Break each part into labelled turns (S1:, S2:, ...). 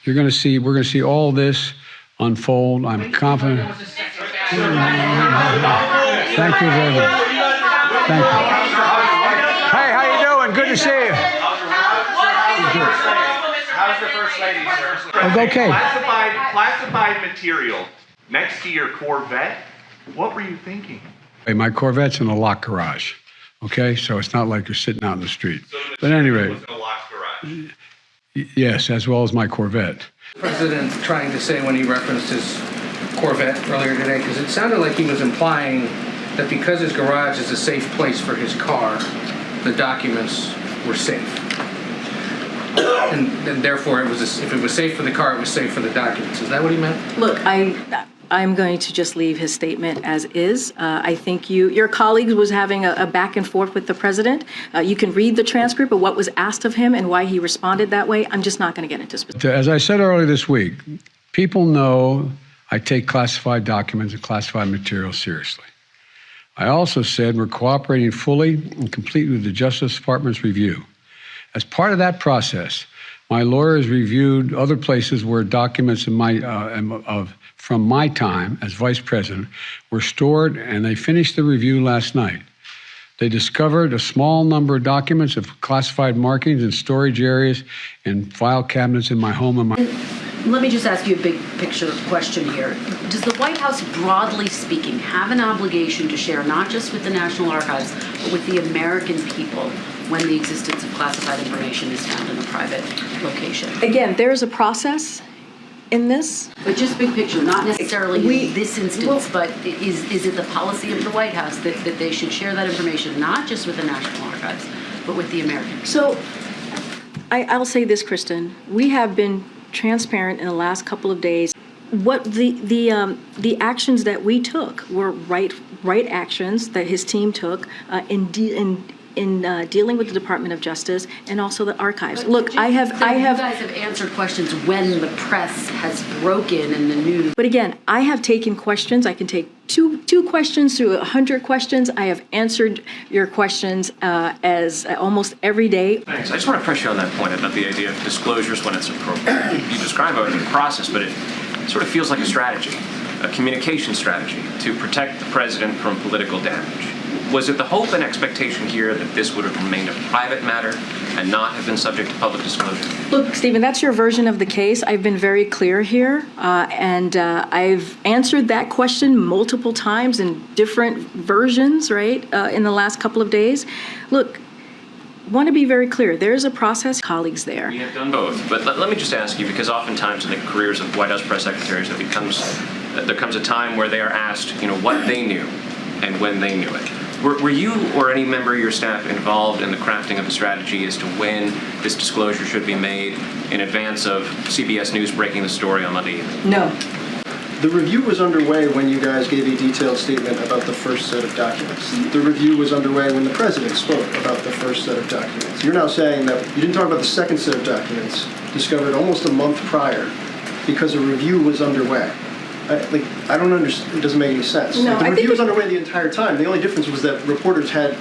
S1: We're going to see all this unfold. I'm confident. Thank you very much. Thank you. Hey, how you doing? Good to see you.
S2: How's the First Lady, sir?
S1: Okay.
S2: Classified material next to your Corvette. What were you thinking?
S1: Hey, my Corvette's in a locked garage. Okay, so it's not like you're sitting out in the street. But at any rate,
S2: was in a locked garage.
S1: Yes, as well as my Corvette.
S3: President trying to say when he referenced his Corvette earlier today, because it sounded like he was implying that because his garage is a safe place for his car, the documents were safe. And therefore, if it was safe for the car, it was safe for the documents. Is that what he meant?
S4: Look, I'm going to just leave his statement as is. I think your colleague was having a back and forth with the president. You can read the transcript of what was asked of him and why he responded that way. I'm just not going to get into specifics.
S1: As I said earlier this week, people know I take classified documents and classified material seriously. I also said we're cooperating fully and completely with the Justice Department's review. As part of that process, my lawyers reviewed other places where documents from my time as vice president were stored, and they finished the review last night. They discovered a small number of documents of classified markings in storage areas and file cabinets in my home.
S5: Let me just ask you a big picture question here. Does the White House, broadly speaking, have an obligation to share not just with the National Archives, but with the American people when the existence of classified information is found in a private location?
S4: Again, there is a process in this.
S5: But just big picture, not necessarily in this instance, but is it the policy of the White House that they should share that information not just with the National Archives, but with the American people?
S4: So I'll say this, Kristen. We have been transparent in the last couple of days. What the actions that we took were right actions that his team took in dealing with the Department of Justice and also the archives. Look, I have.
S5: You guys have answered questions when the press has broken in the news.
S4: But again, I have taken questions. I can take two questions to 100 questions. I have answered your questions as almost every day.
S6: Thanks. I just want to press you on that point about the idea of disclosures when it's appropriate. You describe it as a process, but it sort of feels like a strategy, a communication strategy to protect the president from political damage. Was it the hope and expectation here that this would have remained a private matter and not have been subject to public disclosure?
S4: Look, Stephen, that's your version of the case. I've been very clear here, and I've answered that question multiple times in different versions, right, in the last couple of days. Look, want to be very clear. There's a process, colleagues there.
S6: We have done both, but let me just ask you, because oftentimes in the careers of White House press secretaries, there comes a time where they are asked, what they knew and when they knew it. Were you or any member of your staff involved in the crafting of the strategy as to when this disclosure should be made in advance of CBS News breaking the story on Monday evening?
S4: No.
S7: The review was underway when you guys gave a detailed statement about the first set of documents. The review was underway when the president spoke about the first set of documents. You're now saying that you didn't talk about the second set of documents, discovered almost a month prior, because a review was underway. I don't understand. It doesn't make any sense.
S4: No,
S7: the review was underway the entire time. The only difference was that reporters had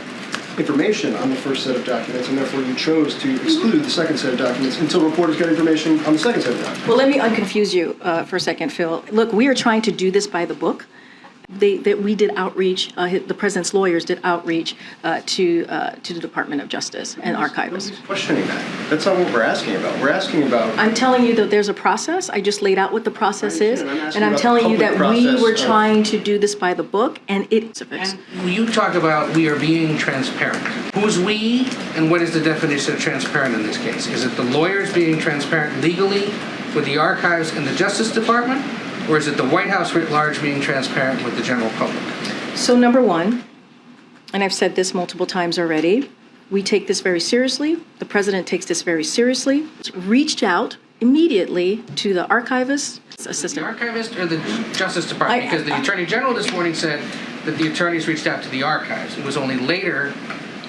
S7: information on the first set of documents, and therefore you chose to exclude the second set of documents until reporters got information on the second set of documents.
S4: Well, let me unconfuse you for a second, Phil. Look, we are trying to do this by the book. We did outreach, the president's lawyers did outreach to the Department of Justice and archivists.
S7: Nobody's questioning that. That's not what we're asking about. We're asking about...
S4: I'm telling you that there's a process. I just laid out what the process is. And I'm telling you that we were trying to do this by the book, and it's...
S3: And you talk about we are being transparent. Who's we, and what is the definition of transparent in this case? Is it the lawyers being transparent legally with the archives and the Justice Department? Or is it the White House writ large being transparent with the general public?
S4: So number one, and I've said this multiple times already, we take this very seriously. The president takes this very seriously. Reached out immediately to the archivist assistant.
S3: The archivist or the Justice Department? Because the Attorney General this morning said that the attorneys reached out to the archives. It was only later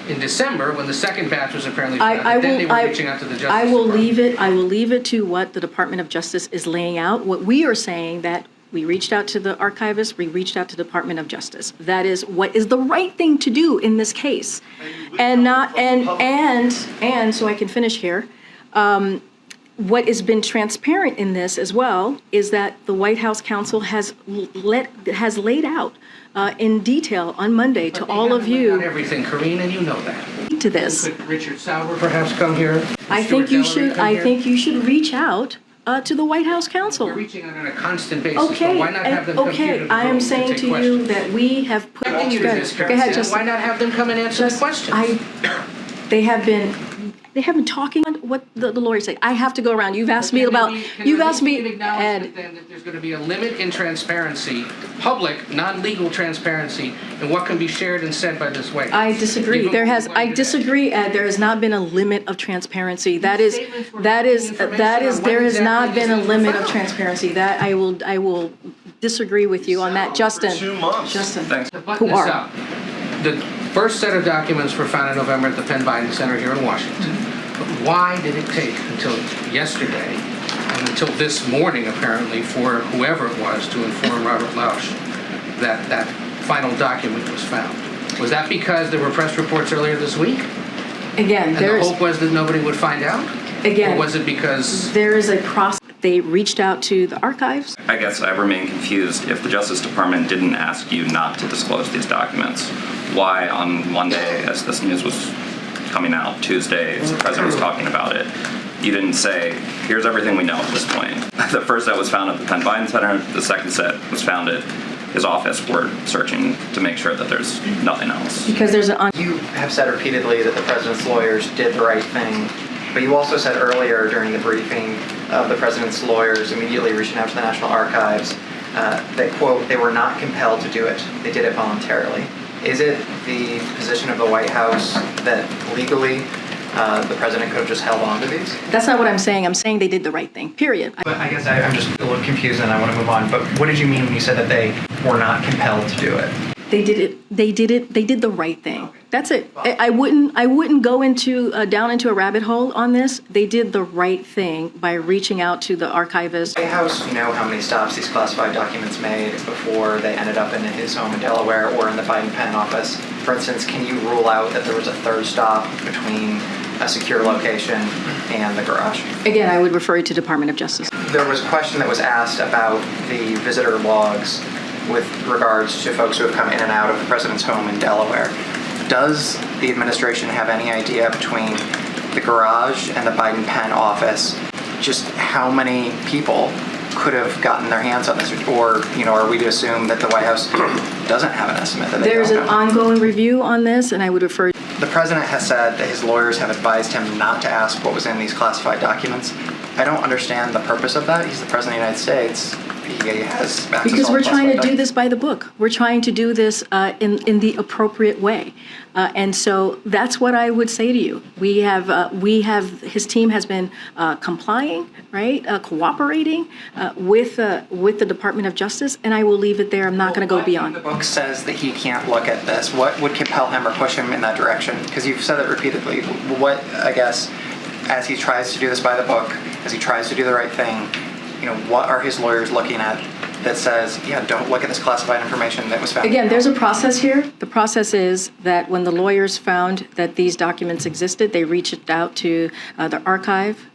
S3: in December, when the second batch was apparently found, then they were reaching out to the Justice Department.
S4: I will leave it to what the Department of Justice is laying out. What we are saying that we reached out to the archivist, we reached out to the Department of Justice. That is what is the right thing to do in this case. And so I can finish here. what has been transparent in this as well is that the White House counsel has laid out in detail on Monday to all of
S3: Not
S4: you
S3: everything, Karine, and you know that.
S4: to this.
S3: Could Richard Sauber perhaps come here?
S4: I
S3: Stuart
S4: think you
S3: Ellery
S4: should.
S3: come
S4: I
S3: here?
S4: think you should reach out to the White House counsel.
S3: We're reaching out on a constant basis,
S4: Okay,
S3: so why not have them come here to
S4: okay.
S3: the
S4: I am
S3: room
S4: saying
S3: take
S4: to you
S3: questions?
S4: that we have put.
S3: Continue to
S4: Go
S3: discuss,
S4: ahead,
S3: and
S4: Justin.
S3: why not have them come and answer the questions?
S4: They have been talking on what the lawyers say. I have to go around. You've asked me about. You've asked me, Ed.
S3: Then that there's going to be a limit in transparency, public, non-legal transparency, in what can be shared and said by this way.
S4: I disagree. I disagree, Ed. There has not been a limit of transparency. There has not been a limit of transparency. That I will disagree with you on that, Justin.
S2: 2 months.
S4: Justin.
S6: Thanks.
S3: To button
S4: Who
S3: this
S4: are?
S3: up, the first set of documents were found in November at the Penn Biden Center here in Washington. But why did it take until yesterday and until this morning, apparently, for whoever it was to inform Robert Lausch that that final document was found? Was that because there were press reports earlier this week?
S4: Again,
S3: And the hope was that nobody would find out?
S4: Again,
S3: Or was it because...
S4: there is a process. They reached out to the archives.
S8: I guess I remain confused. If the Justice Department didn't ask you not to disclose these documents, why on Monday, as this news was coming out, Tuesday, as the president was talking about it, you didn't say, here's everything we know at this point? The first set was found at the Penn Biden Center. The second set was found at his office. We're searching to make sure that there's nothing else.
S4: Because there's an
S9: You have said repeatedly that the president's lawyers did the right thing, but you also said earlier during the briefing of the president's lawyers immediately reaching out to the National Archives that, quote, they were not compelled to do it. They did it voluntarily. Is it the position of the White House that legally the president could have just held on to these?
S4: That's not what I'm saying. I'm saying they did the right thing, period.
S9: But I guess I'm just a little confused and I want to move on. But what did you mean when you said that they were not compelled to do it?
S4: They did it. They did the right thing. That's it. I wouldn't go into down into a rabbit hole on this. They did the right thing by reaching out to the archivist.
S9: White House know how many stops these classified documents made before they ended up in his home in Delaware or in the Biden Penn office? For instance, can you rule out that there was a third stop between a secure location and the garage?
S4: Again, I would refer you to Department of Justice.
S9: There was a question that was asked about the visitor logs with regards to folks who have come in and out of the president's home in Delaware. Does the administration have any idea between the garage and the Biden Penn office just how many people could have gotten their hands on this? Or, are we to assume that the White House doesn't have an estimate that they
S4: There's
S9: don't
S4: an
S9: know?
S4: ongoing review on this, and I would refer.
S9: The president has said that his lawyers have advised him not to ask what was in these classified documents. I don't understand the purpose of that. He's the president of the United States. He has access
S4: Because
S9: to all
S4: we're trying to
S9: classified
S4: do this by the book. We're trying to do this in the appropriate way. And so that's what I would say to you. We have his team has been complying, right, cooperating with the Department of Justice, and I will leave it there. I'm not going to go beyond.
S9: The book says that he can't look at this. What would compel him or push him in that direction? Because you've said it repeatedly. What, I guess, as he tries to do this by the book, as he tries to do the right thing, what are his lawyers looking at that says, yeah, don't look at this classified information that was found?
S4: Again, there's a process here. The process is that when the lawyers found that these documents existed, they reached out to the archive